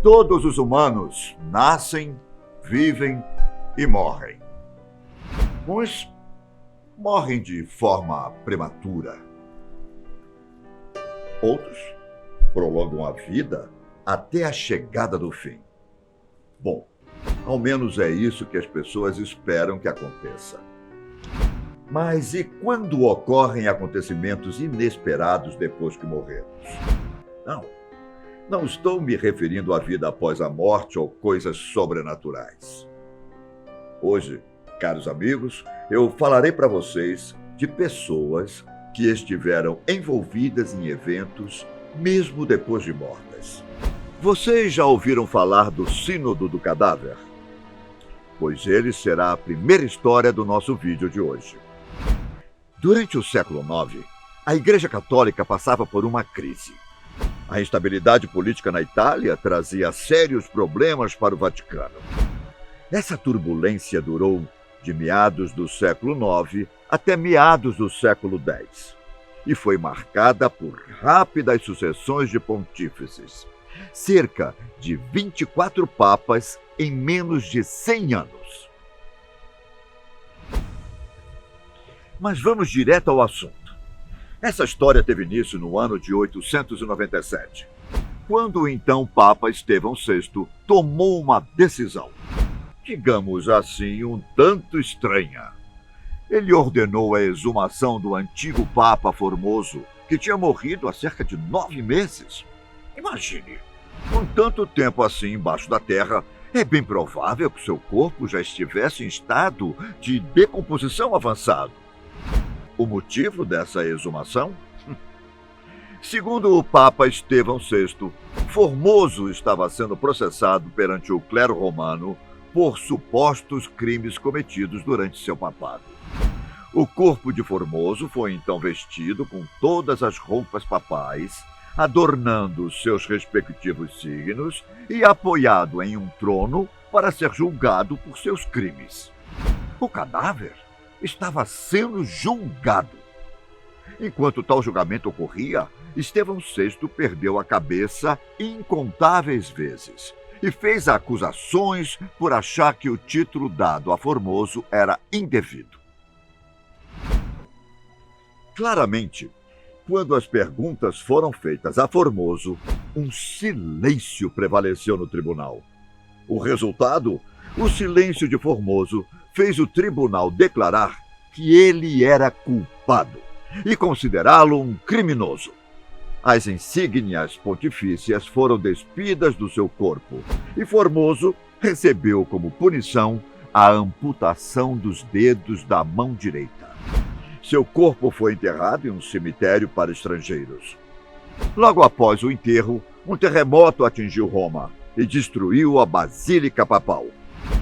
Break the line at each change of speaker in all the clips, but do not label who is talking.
Todos os humanos nascem, vivem e morrem. Uns morrem de forma prematura. Outros prolongam a vida até a chegada do fim. Bom, ao menos é isso que as pessoas esperam que aconteça. Mas e quando ocorrem acontecimentos inesperados depois que morremos? Não estou me referindo à vida após a morte ou coisas sobrenaturais. Hoje, caros amigos, eu falarei para vocês de pessoas que estiveram envolvidas em eventos mesmo depois de mortas. Vocês já ouviram falar do Sínodo do Cadáver? Pois ele será a primeira história do nosso vídeo de hoje. Durante o século IX, a Igreja Católica passava por uma crise. A instabilidade política na Itália trazia sérios problemas para o Vaticano. Essa turbulência durou de meados do século IX até meados do século X e foi marcada por rápidas sucessões de pontífices. Cerca de 24 papas em menos de 100 anos. Mas vamos direto ao assunto. Essa história teve início no ano de 897, quando o então Papa Estevão VI tomou uma decisão, digamos assim, um tanto estranha. Ele ordenou a exumação do antigo Papa Formoso, que tinha morrido há cerca de 9 meses. Imagine, com tanto tempo assim embaixo da terra, é bem provável que seu corpo já estivesse em estado de decomposição avançado. O motivo dessa exumação? Segundo o Papa Estevão VI, Formoso estava sendo processado perante o clero romano por supostos crimes cometidos durante seu papado. O corpo de Formoso foi então vestido com todas as roupas papais, adornando seus respectivos signos e apoiado em um trono para ser julgado por seus crimes. O cadáver estava sendo julgado. Enquanto tal julgamento ocorria, Estevão VI perdeu a cabeça incontáveis vezes e fez acusações por achar que o título dado a Formoso era indevido. Claramente, quando as perguntas foram feitas a Formoso, um silêncio prevaleceu no tribunal. O resultado? O silêncio de Formoso fez o tribunal declarar que ele era culpado e considerá-lo um criminoso. As insígnias pontifícias foram despidas do seu corpo e Formoso recebeu como punição a amputação dos dedos da mão direita. Seu corpo foi enterrado em um cemitério para estrangeiros. Logo após o enterro, um terremoto atingiu Roma e destruiu a Basílica Papal.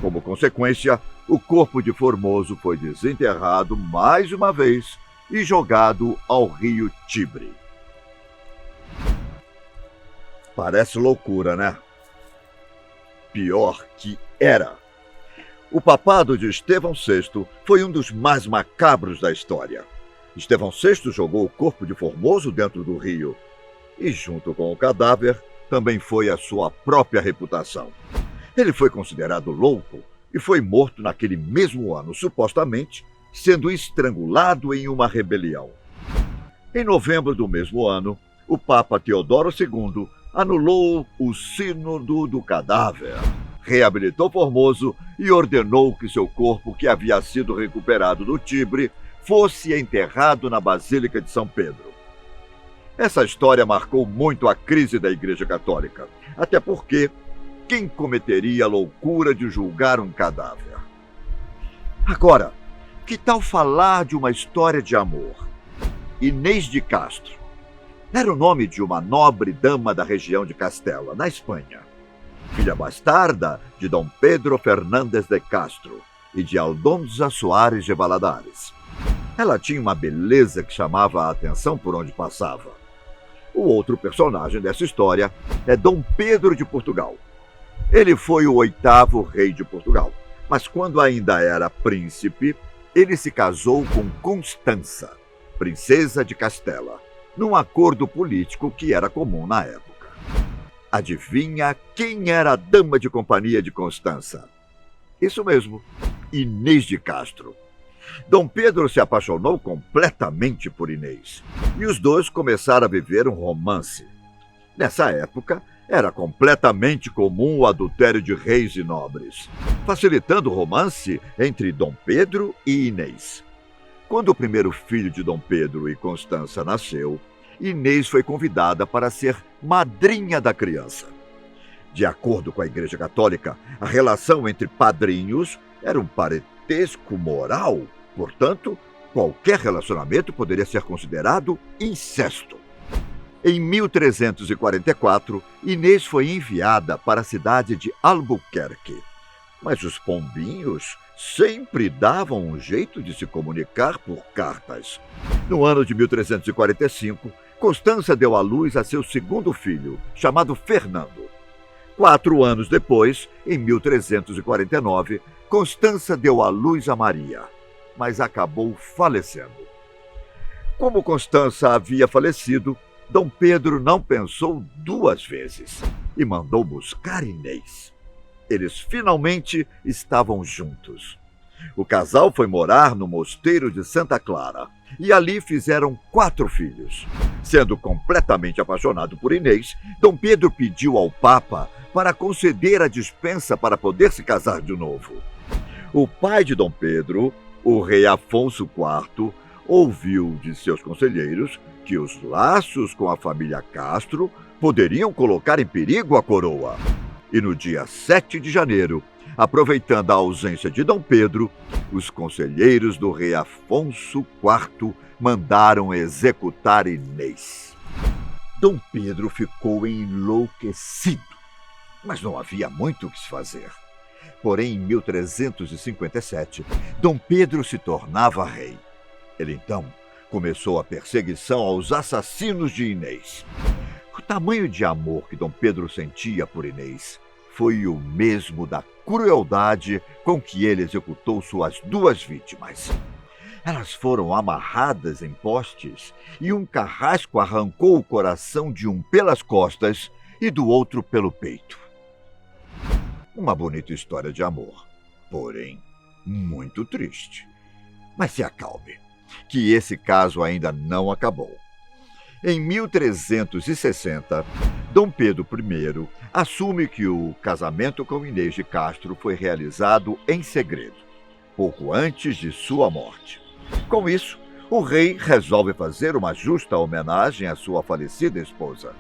Como consequência, o corpo de Formoso foi desenterrado mais uma vez e jogado ao rio Tibre. Parece loucura, né? Pior que era. O papado de Estevão VI foi um dos mais macabros da história. Estevão VI jogou o corpo de Formoso dentro do rio e, junto com o cadáver, também foi a sua própria reputação. Ele foi considerado louco e foi morto naquele mesmo ano, supostamente sendo estrangulado em uma rebelião. Em novembro do mesmo ano, o Papa Teodoro II anulou o Sínodo do Cadáver, reabilitou Formoso e ordenou que seu corpo, que havia sido recuperado do Tibre, fosse enterrado na Basílica de São Pedro. Essa história marcou muito a crise da Igreja Católica, até porque quem cometeria a loucura de julgar um cadáver? Agora, que tal falar de uma história de amor? Inês de Castro era o nome de uma nobre dama da região de Castela, na Espanha. Filha bastarda de Dom Pedro Fernández de Castro e de Aldonza Soares de Valadares. Ela tinha uma beleza que chamava a atenção por onde passava. O outro personagem dessa história é Dom Pedro de Portugal. Ele foi o 8º rei de Portugal, mas quando ainda era príncipe, ele se casou com Constança, princesa de Castela, num acordo político que era comum na época. Adivinha quem era a dama de companhia de Constança? Isso mesmo, Inês de Castro. Dom Pedro se apaixonou completamente por Inês e os dois começaram a viver um romance. Nessa época, era completamente comum o adultério de reis e nobres, facilitando o romance entre Dom Pedro e Inês. Quando o primeiro filho de Dom Pedro e Constança nasceu, Inês foi convidada para ser madrinha da criança. De acordo com a Igreja Católica, a relação entre padrinhos era um parentesco moral, portanto, qualquer relacionamento poderia ser considerado incesto. Em 1344, Inês foi enviada para a cidade de Albuquerque. Mas os pombinhos sempre davam um jeito de se comunicar por cartas. No ano de 1345, Constança deu à luz a seu segundo filho, chamado Fernando. 4 anos depois, em 1349, Constança deu à luz a Maria, mas acabou falecendo. Como Constança havia falecido, Dom Pedro não pensou 2 vezes e mandou buscar Inês. Eles finalmente estavam juntos. O casal foi morar no mosteiro de Santa Clara e ali fizeram 4 filhos. Sendo completamente apaixonado por Inês, Dom Pedro pediu ao Papa para conceder a dispensa para poder se casar de novo. O pai de Dom Pedro, o rei Afonso IV, ouviu de seus conselheiros que os laços com a família Castro poderiam colocar em perigo a coroa. E no dia 7 de janeiro, aproveitando a ausência de Dom Pedro, os conselheiros do rei Afonso IV mandaram executar Inês. Dom Pedro ficou enlouquecido, mas não havia muito o que se fazer. Porém, em 1357, Dom Pedro se tornava rei. Ele então começou a perseguição aos assassinos de Inês. O tamanho de amor que Dom Pedro sentia por Inês foi o mesmo da crueldade com que ele executou suas 2 vítimas. Elas foram amarradas em postes e um carrasco arrancou o coração de um pelas costas e do outro pelo peito. Uma bonita história de amor, porém muito triste. Mas se acalme, que esse caso ainda não acabou. Em 1360, Dom Pedro I assume que o casamento com Inês de Castro foi realizado em segredo, pouco antes de sua morte. Com isso, o rei resolve fazer uma justa homenagem à sua falecida esposa.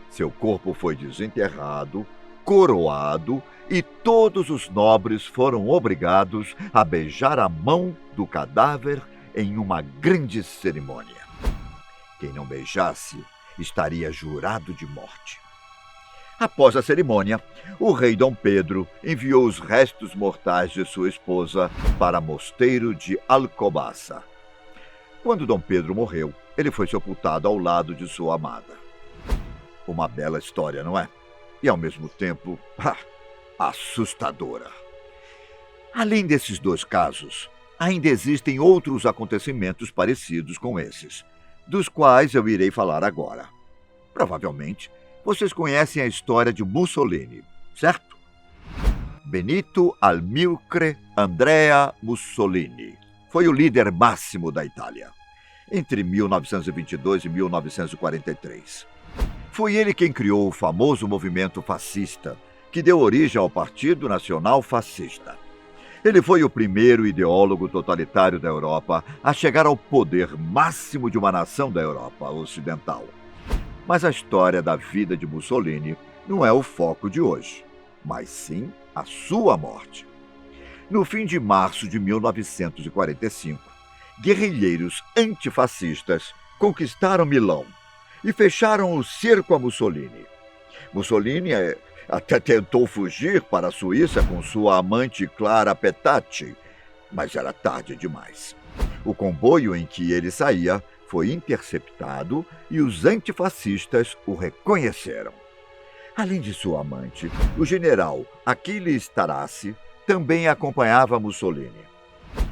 Seu corpo foi desenterrado, coroado e todos os nobres foram obrigados a beijar a mão do cadáver em uma grande cerimônia. Quem não beijasse estaria jurado de morte. Após a cerimônia, o rei Dom Pedro enviou os restos mortais de sua esposa para o mosteiro de Alcobaça. Quando Dom Pedro morreu, ele foi sepultado ao lado de sua amada. Uma bela história, não é? E ao mesmo tempo, assustadora. Além desses 2 casos, ainda existem outros acontecimentos parecidos com esses, dos quais eu irei falar agora. Provavelmente, vocês conhecem a história de Mussolini, certo? Benito Amilcare Andrea Mussolini foi o líder máximo da Itália, entre 1922 e 1943. Foi ele quem criou o famoso movimento fascista, que deu origem ao Partido Nacional Fascista. Ele foi o primeiro ideólogo totalitário da Europa a chegar ao poder máximo de uma nação da Europa ocidental. Mas a história da vida de Mussolini não é o foco de hoje, mas sim a sua morte. No fim de março de 1945, guerrilheiros antifascistas conquistaram Milão e fecharam o cerco a Mussolini. Mussolini até tentou fugir para a Suíça com sua amante Clara Petacci, mas era tarde demais. O comboio em que ele saía foi interceptado e os antifascistas o reconheceram. Além de sua amante, o general Achille Starassi também acompanhava Mussolini.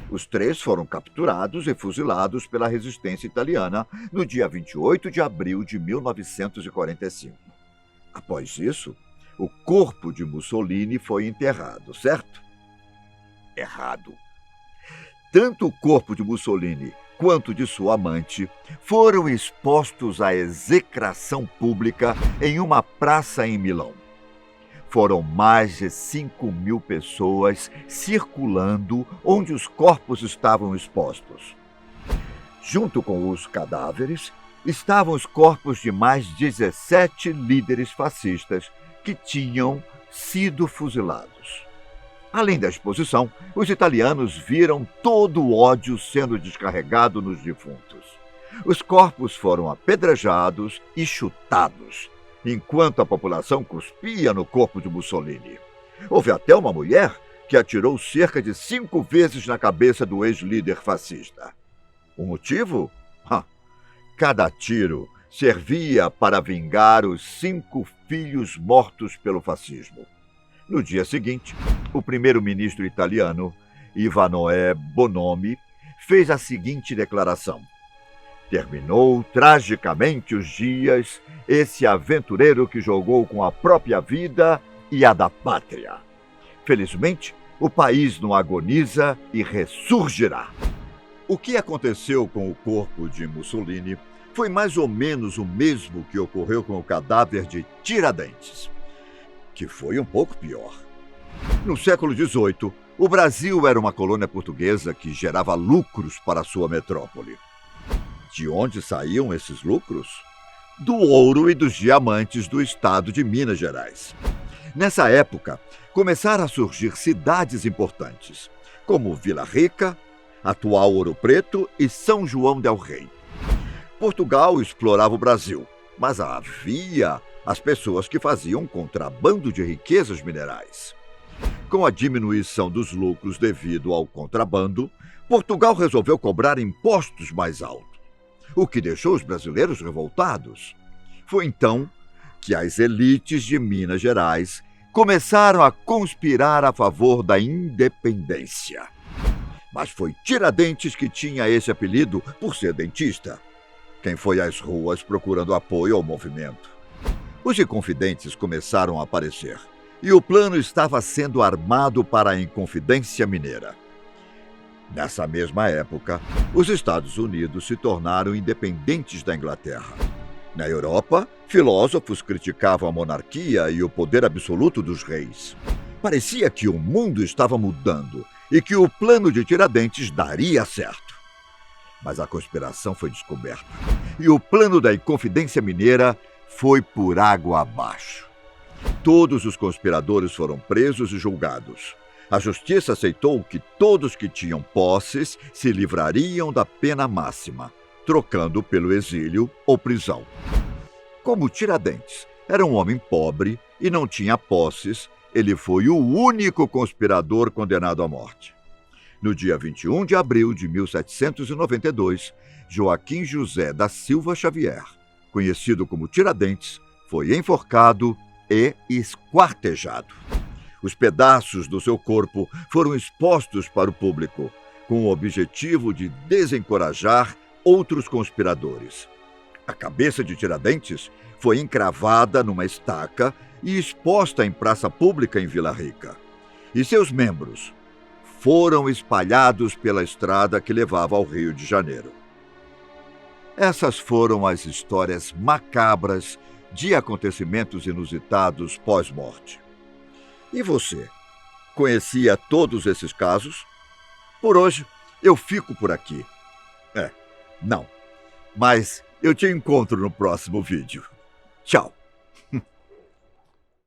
Os 3 foram capturados e fuzilados pela resistência italiana no dia 28 de abril de 1945. Após isso, o corpo de Mussolini foi enterrado, certo? Errado. Tanto o corpo de Mussolini quanto de sua amante foram expostos à execração pública em uma praça em Milão. Foram mais de 5.000 pessoas circulando onde os corpos estavam expostos. Junto com os cadáveres, estavam os corpos de mais 17 líderes fascistas que tinham sido fuzilados. Além da exposição, os italianos viram todo o ódio sendo descarregado nos defuntos. Os corpos foram apedrejados e chutados, enquanto a população cuspia no corpo de Mussolini. Houve até uma mulher que atirou cerca de 5 vezes na cabeça do ex-líder fascista. O motivo? Cada tiro servia para vingar os 5 filhos mortos pelo fascismo. No dia seguinte, o primeiro-ministro italiano, Ivanoé Bonomi, fez a seguinte declaração: terminou tragicamente os dias esse aventureiro que jogou com a própria vida e a da pátria. Felizmente, o país não agoniza e ressurgirá. O que aconteceu com o corpo de Mussolini foi mais ou menos o mesmo que ocorreu com o cadáver de Tiradentes, que foi um pouco pior. No século XVIII, o Brasil era uma colônia portuguesa que gerava lucros para sua metrópole. De onde saíam esses lucros? Do ouro e dos diamantes do estado de Minas Gerais. Nessa época, começaram a surgir cidades importantes, como Vila Rica, atual Ouro Preto e São João del Rei. Portugal explorava o Brasil, mas havia as pessoas que faziam contrabando de riquezas minerais. Com a diminuição dos lucros devido ao contrabando, Portugal resolveu cobrar impostos mais altos, o que deixou os brasileiros revoltados. Foi então que as elites de Minas Gerais começaram a conspirar a favor da independência. Mas foi Tiradentes que tinha esse apelido por ser dentista. Quem foi às ruas procurando apoio ao movimento. Os Inconfidentes começaram a aparecer, e o plano estava sendo armado para a Inconfidência Mineira. Nessa mesma época, os Estados Unidos se tornaram independentes da Inglaterra. Na Europa, filósofos criticavam a monarquia e o poder absoluto dos reis. Parecia que o mundo estava mudando e que o plano de Tiradentes daria certo. Mas a conspiração foi descoberta e o plano da Inconfidência Mineira foi por água abaixo. Todos os conspiradores foram presos e julgados. A justiça aceitou que todos que tinham posses se livrariam da pena máxima, trocando pelo exílio ou prisão. Como Tiradentes era um homem pobre e não tinha posses, ele foi o único conspirador condenado à morte. No dia 21 de abril de 1792, Joaquim José da Silva Xavier, conhecido como Tiradentes, foi enforcado e esquartejado. Os pedaços do seu corpo foram expostos para o público, com o objetivo de desencorajar outros conspiradores. A cabeça de Tiradentes foi encravada numa estaca e exposta em praça pública em Vila Rica. E seus membros foram espalhados pela estrada que levava ao Rio de Janeiro. Essas foram as histórias macabras de acontecimentos inusitados pós-morte. E você, conhecia todos esses casos? Por hoje, eu fico por aqui. Não, mas eu te encontro no próximo vídeo. Tchau!